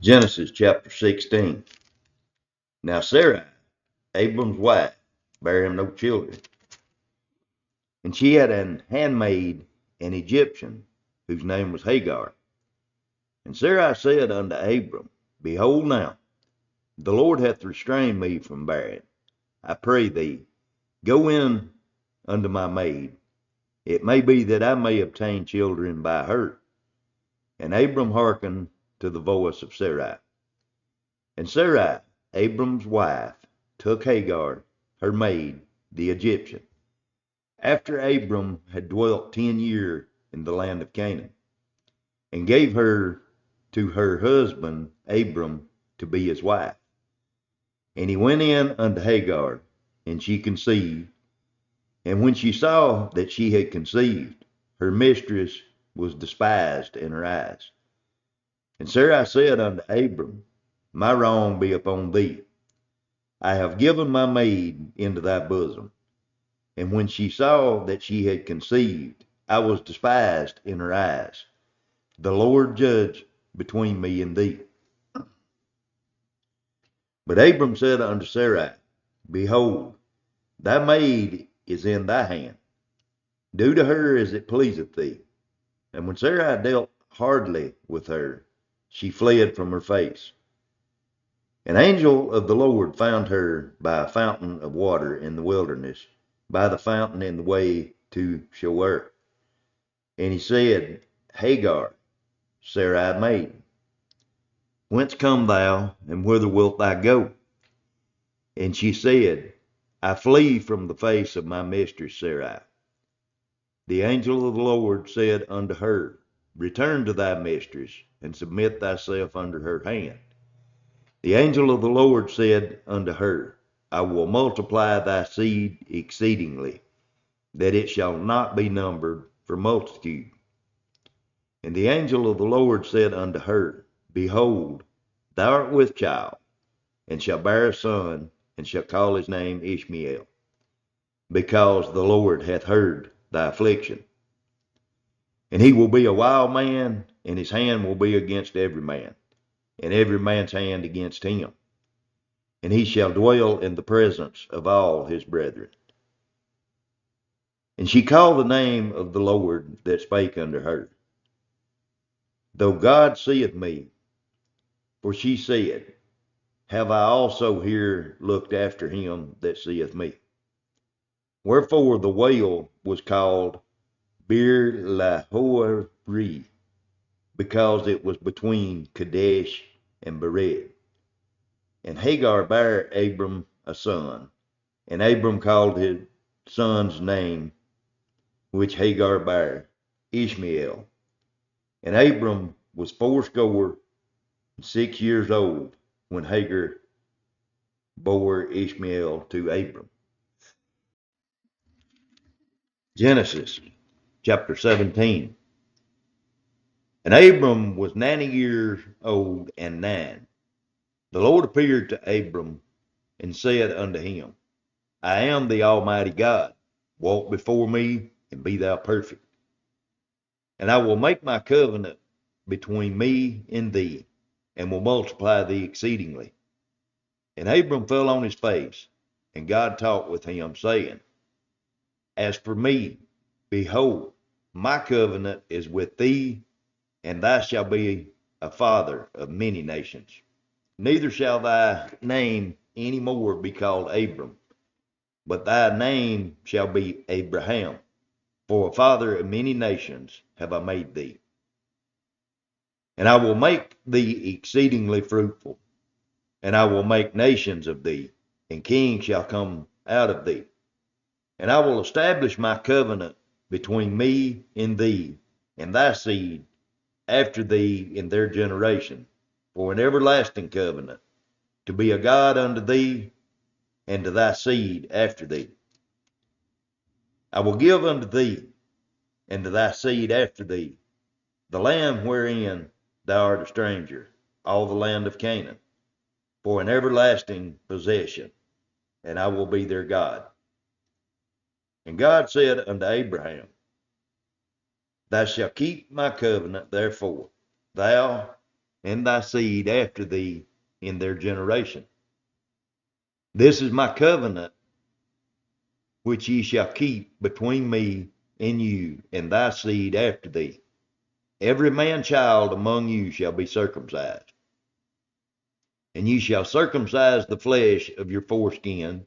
Genesis chapter 16. Now Sarai, Abram's wife, bare him no children, and she had an handmaid, an Egyptian, whose name was Hagar. And Sarai said unto Abram, Behold now, the Lord hath restrained me from bearing. I pray thee, go in unto my maid. It may be that I may obtain children by her. And Abram hearkened to the voice of Sarai. And Sarai, Abram's wife, took Hagar, her maid, the Egyptian, after Abram had dwelt 10 years in the land of Canaan, and gave her to her husband Abram to be his wife. And he went in unto Hagar, and she conceived. And when she saw that she had conceived, her mistress was despised in her eyes. And Sarai said unto Abram, My wrong be upon thee. I have given my maid into thy bosom. And when she saw that she had conceived, I was despised in her eyes. The Lord judge between me and thee. But Abram said unto Sarai, Behold, thy maid is in thy hand. Do to her as it pleaseth thee. And when Sarai dealt hardly with her, she fled from her face. An angel of the Lord found her by a fountain of water in the wilderness, by the fountain in the way to Shur. And he said, Hagar, Sarai maiden, whence come thou, and whither wilt thou go? And she said, I flee from the face of my mistress Sarai. The angel of the Lord said unto her, Return to thy mistress, and submit thyself under her hand. The angel of the Lord said unto her, I will multiply thy seed exceedingly, that it shall not be numbered for multitude. And the angel of the Lord said unto her, Behold, thou art with child, and shalt bear a son, and shalt call his name Ishmael, because the Lord hath heard thy affliction. And he will be a wild man, and his hand will be against every man, and every man's hand against him. And he shall dwell in the presence of all his brethren. And she called the name of the Lord that spake unto her, Though God seeth me, for she said, Have I also here looked after him that seeth me? Wherefore the well was called Bir Lahoi, because it was between Kadesh and Bered. And Hagar bare Abram a son, and Abram called his son's name, which Hagar bare, Ishmael. And Abram was 66 old when Hagar bore Ishmael to Abram. Genesis chapter 17. And Abram was 90 years old and 9. The Lord appeared to Abram and said unto him, I am the Almighty God. Walk before me and be thou perfect. And I will make my covenant between me and thee, and will multiply thee exceedingly. And Abram fell on his face, and God talked with him, saying, As for me, behold, my covenant is with thee, and thou shalt be a father of many nations. Neither shall thy name any more be called Abram, but thy name shall be Abraham, for a father of many nations have I made thee. And I will make thee exceedingly fruitful, and I will make nations of thee, and kings shall come out of thee. And I will establish my covenant between me and thee, and thy seed after thee in their generation, for an everlasting covenant, to be a God unto thee, and to thy seed after thee. I will give unto thee, and to thy seed after thee, the land wherein thou art a stranger, all the land of Canaan, for an everlasting possession, and I will be their God. And God said unto Abraham, Thou shalt keep my covenant, therefore, thou and thy seed after thee in their generation. This is my covenant which ye shall keep between me and you and thy seed after thee. Every man child among you shall be circumcised. And ye shall circumcise the flesh of your foreskin,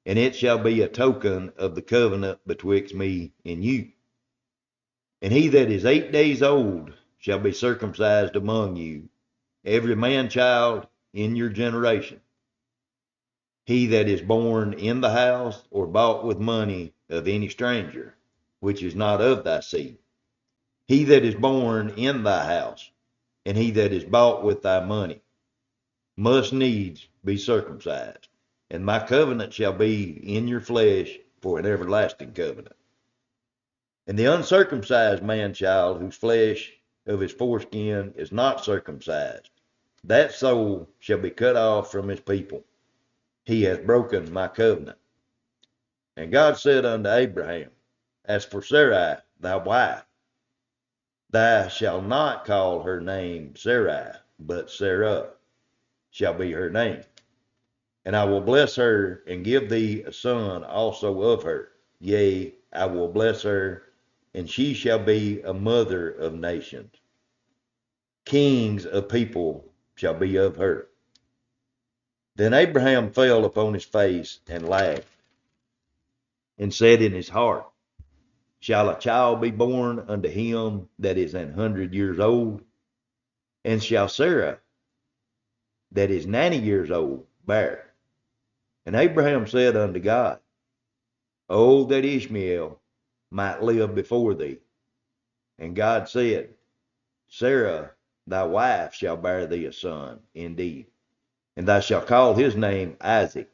and it shall be a token of the covenant betwixt me and you. And he that is 8 days old shall be circumcised among you, every man child in your generation. He that is born in the house or bought with money of any stranger, which is not of thy seed. He that is born in thy house, and he that is bought with thy money, must needs be circumcised. And my covenant shall be in your flesh for an everlasting covenant. And the uncircumcised man child, whose flesh of his foreskin is not circumcised, that soul shall be cut off from his people. He hath broken my covenant. And God said unto Abraham, As for Sarai, thy wife, thou shalt not call her name Sarai, but Sarah shall be her name. And I will bless her and give thee a son also of her. Yea, I will bless her, and she shall be a mother of nations. Kings of people shall be of her. Then Abraham fell upon his face and laughed, and said in his heart, Shall a child be born unto him that is 100 years old? And shall Sarah, that is 90 years old, bear? And Abraham said unto God, Oh, that Ishmael might live before thee. And God said, Sarah, thy wife, shall bear thee a son, indeed, and thou shalt call his name Isaac,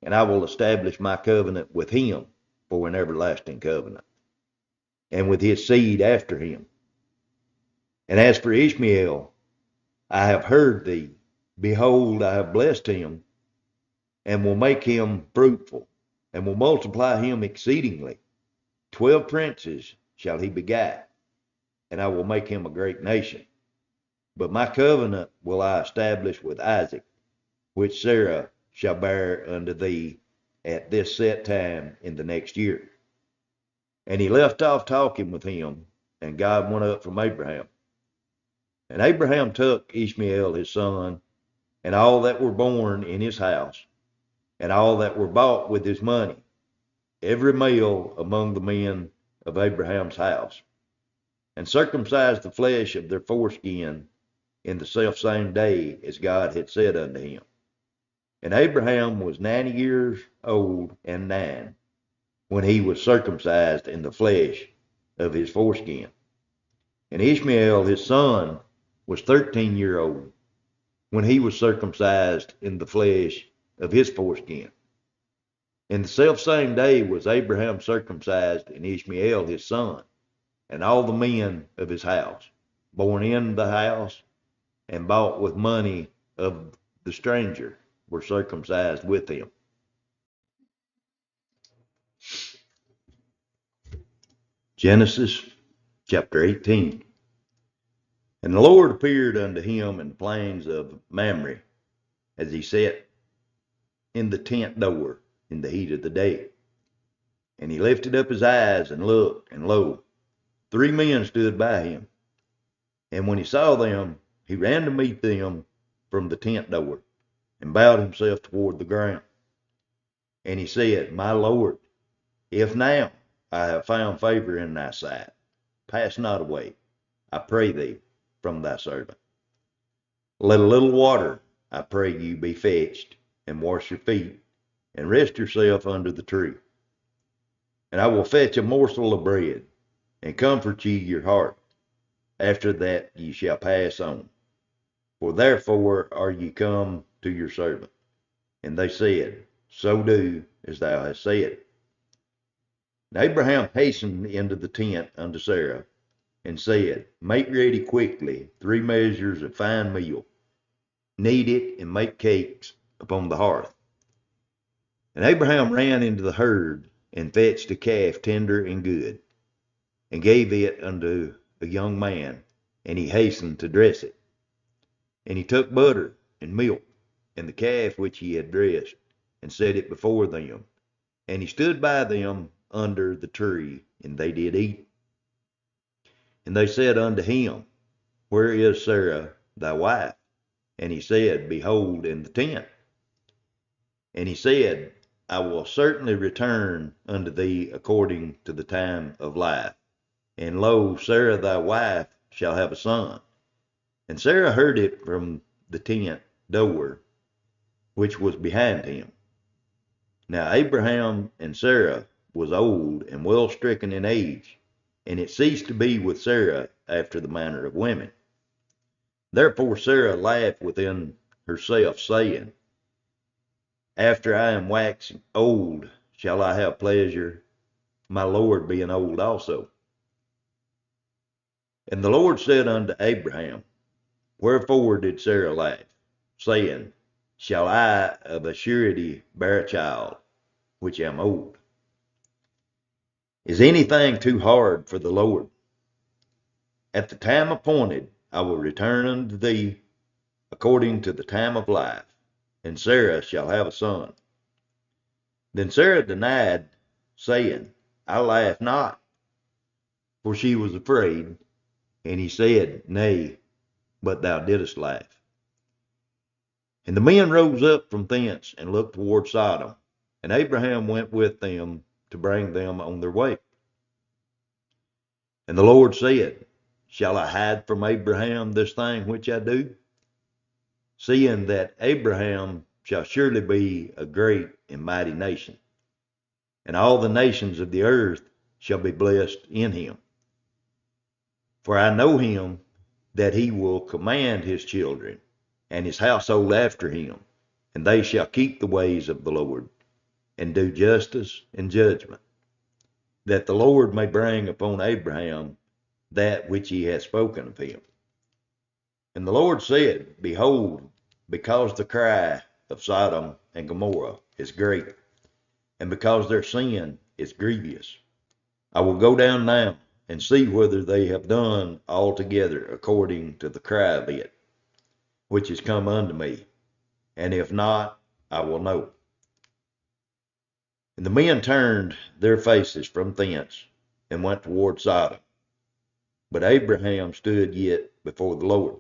and I will establish my covenant with him for an everlasting covenant, and with his seed after him. And as for Ishmael, I have heard thee. Behold, I have blessed him, and will make him fruitful, and will multiply him exceedingly. 12 princes shall he begat, and I will make him a great nation. But my covenant will I establish with Isaac, which Sarah shall bear unto thee at this set time in the next year. And he left off talking with him, and God went up from Abraham. And Abraham took Ishmael his son, and all that were born in his house, and all that were bought with his money, every male among the men of Abraham's house, and circumcised the flesh of their foreskin in the selfsame day as God had said unto him. And Abraham was 90 years old and 9 when he was circumcised in the flesh of his foreskin. And Ishmael his son was 13-year old when he was circumcised in the flesh of his foreskin. In the selfsame day was Abraham circumcised in Ishmael his son, and all the men of his house, born in the house and bought with money of the stranger, were circumcised with him. Genesis chapter 18. And the Lord appeared unto him in the plains of Mamre, as he sat in the tent door in the heat of the day. And he lifted up his eyes and looked, and lo, 3 men stood by him. And when he saw them, he ran to meet them from the tent door, and bowed himself toward the ground. And he said, My Lord, if now I have found favor in thy sight, pass not away, I pray thee, from thy servant. Let a little water, I pray you, be fetched, and wash your feet, and rest yourself under the tree. And I will fetch a morsel of bread, and comfort ye your heart. After that ye shall pass on. For therefore are ye come to your servant. And they said, So do as thou hast said. And Abraham hastened into the tent unto Sarah, and said, Make ready quickly 3 measures of fine meal, knead it, and make cakes upon the hearth. And Abraham ran into the herd, and fetched a calf tender and good, and gave it unto a young man, and he hastened to dress it. And he took butter and milk, and the calf which he had dressed, and set it before them. And he stood by them under the tree, and they did eat. And they said unto him, Where is Sarah thy wife? And he said, Behold, in the tent. And he said, I will certainly return unto thee according to the time of life. And lo, Sarah thy wife shall have a son. And Sarah heard it from the tent door, which was behind him. Now Abraham and Sarah was old and well stricken in age, and it ceased to be with Sarah after the manner of women. Therefore Sarah laughed within herself, saying, After I am waxed old, shall I have pleasure, my Lord being old also? And the Lord said unto Abraham, Wherefore did Sarah laugh, saying, Shall I of a surety bear a child, which am old? Is anything too hard for the Lord? At the time appointed I will return unto thee according to the time of life, and Sarah shall have a son. Then Sarah denied, saying, I laugh not, for she was afraid. And he said, Nay, but thou didst laugh. And the men rose up from thence and looked toward Sodom, and Abraham went with them to bring them on their way. And the Lord said, Shall I hide from Abraham this thing which I do? Seeing that Abraham shall surely be a great and mighty nation, and all the nations of the earth shall be blessed in him. For I know him that he will command his children and his household after him, and they shall keep the ways of the Lord, and do justice and judgment, that the Lord may bring upon Abraham that which he hath spoken of him. And the Lord said, Behold, because the cry of Sodom and Gomorrah is great, and because their sin is grievous, I will go down now and see whether they have done altogether according to the cry of it, which is come unto me, and if not, I will know. And the men turned their faces from thence and went toward Sodom. But Abraham stood yet before the Lord.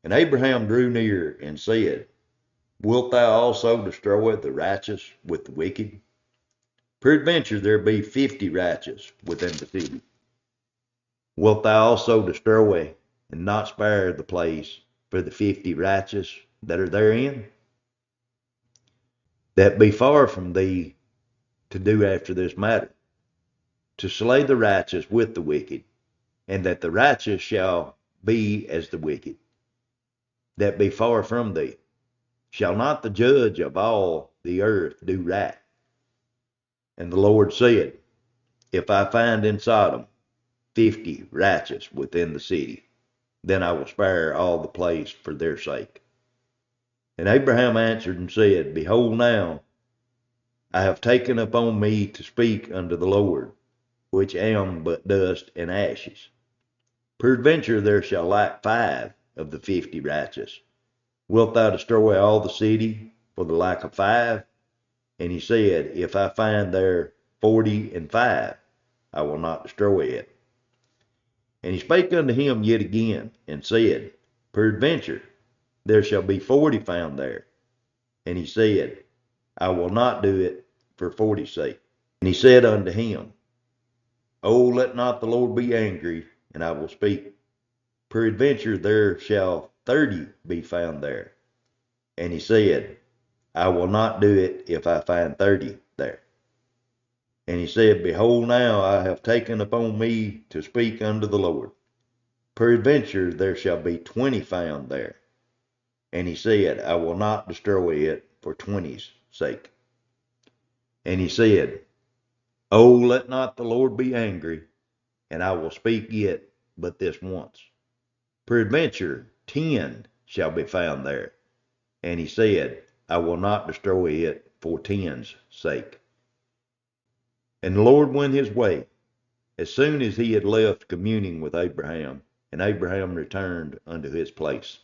And Abraham drew near and said, Wilt thou also destroy the righteous with the wicked? Peradventure there be 50 righteous within the city. Wilt thou also destroy and not spare the place for the 50 righteous that are therein? That be far from thee to do after this matter, to slay the righteous with the wicked, and that the righteous shall be as the wicked. That be far from thee. Shall not the judge of all the earth do right? And the Lord said, If I find in Sodom 50 righteous within the city, then I will spare all the place for their sake. And Abraham answered and said, Behold now, I have taken upon me to speak unto the Lord, which am but dust and ashes. Peradventure there shall lack 5 of the 50 righteous. Wilt thou destroy all the city for the lack of 5? And he said, If I find there 45, I will not destroy it. And he spake unto him yet again, and said, Peradventure there shall be 40 found there. And he said, I will not do it for 40's sake. And he said unto him, Oh, let not the Lord be angry, and I will speak. Peradventure there shall 30 be found there. And he said, I will not do it if I find 30 there. And he said, Behold, now I have taken upon me to speak unto the Lord. Peradventure there shall be 20 found there. And he said, I will not destroy it for 20's sake. And he said, Oh, let not the Lord be angry, and I will speak yet but this once. Peradventure 10 shall be found there. And he said, I will not destroy it for 10's sake. And the Lord went his way, as soon as he had left communing with Abraham, and Abraham returned unto his place.